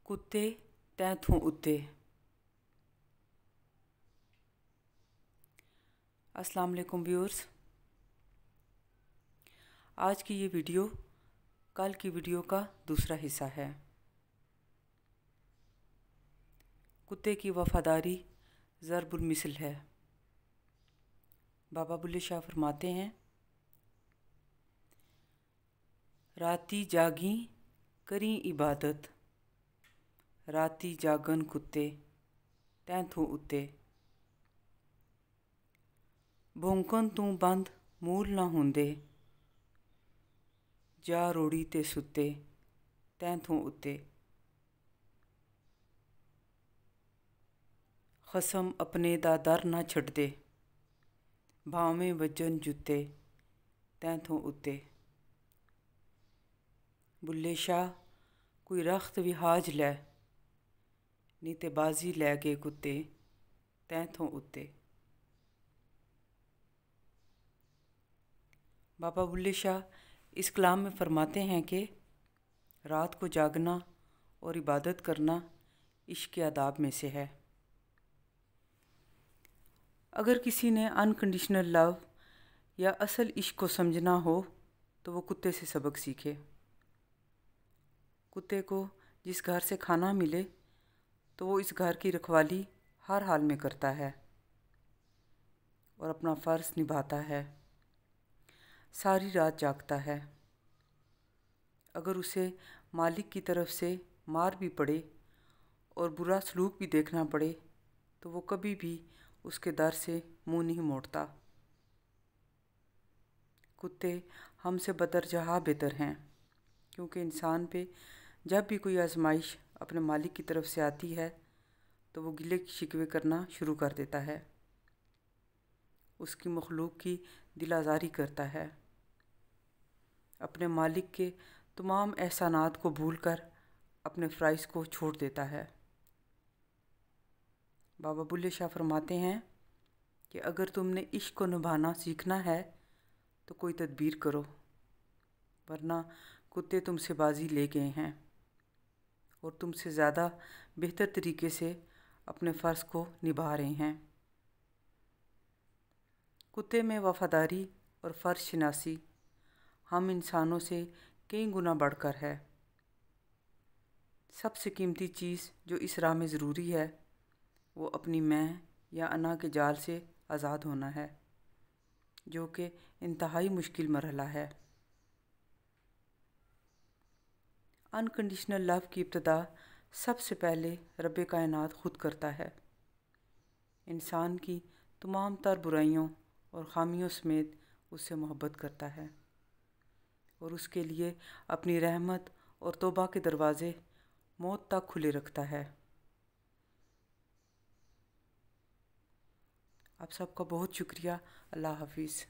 कुत्ते तैथों उत्ते। अस्सलाम वालेकुम व्यूअर्स। आज की ये वीडियो कल की वीडियो का दूसरा हिस्सा है। कुत्ते की वफादारी ज़रबुल मिसल है। बाबा बुल्ले शाह फरमाते हैं, राती जागी करी इबादत, राती जागन कुत्ते तैथों उत्ते। भौंकन तू बंद मूल ना हुंदे, जा रोड़ी ते सुत्ते तैथों उत्ते। खसम अपने दा दर ना छड्डदे, भावें वजन जुत्ते तैथों उत्ते। बुल्ले शाह कोई रख्त विहाज लै, नी ते बाजी लै गए कुत्ते तैथों उत्ते। बाबा बुल्ले शाह इस कलाम में फरमाते हैं कि रात को जागना और इबादत करना इश्क के आदाब में से है। अगर किसी ने अनकंडीशनल लव या असल इश्क को समझना हो तो वो कुत्ते से सबक सीखे। कुत्ते को जिस घर से खाना मिले तो वो इस घर की रखवाली हर हाल में करता है और अपना फ़र्ज़ निभाता है, सारी रात जागता है। अगर उसे मालिक की तरफ से मार भी पड़े और बुरा सलूक भी देखना पड़े तो वो कभी भी उसके दर से मुंह नहीं मोड़ता। कुत्ते हमसे बदरजहा बेहतर हैं, क्योंकि इंसान पे जब भी कोई आजमाइश अपने मालिक की तरफ से आती है तो वो गिले शिकवे करना शुरू कर देता है, उसकी मखलूक की दिल आज़ारी करता है, अपने मालिक के तमाम एहसानात को भूलकर अपने फ़राइज़ को छोड़ देता है। बाबा बुल्ले शाह फरमाते हैं कि अगर तुमने इश्क को निभाना सीखना है तो कोई तदबीर करो, वरना कुत्ते तुमसे बाजी ले गए हैं और तुमसे ज़्यादा बेहतर तरीके से अपने फ़र्ज़ को निभा रहे हैं। कुत्ते में वफ़ादारी और फ़र्ज़ शनासी हम इंसानों से कई गुना बढ़कर है। सबसे कीमती चीज़ जो इस राह में ज़रूरी है वो अपनी मैं या अना के जाल से आज़ाद होना है, जो कि इंतहाई मुश्किल मरहला है। अनकंडीशनल लव की इब्तिदा सबसे पहले रब कायनात ख़ुद करता है। इंसान की तमाम तर बुराइयों और ख़ामियों समेत उससे मोहब्बत करता है और उसके लिए अपनी रहमत और तौबा के दरवाज़े मौत तक खुले रखता है। आप सबका बहुत शुक्रिया। अल्लाह हाफिज़।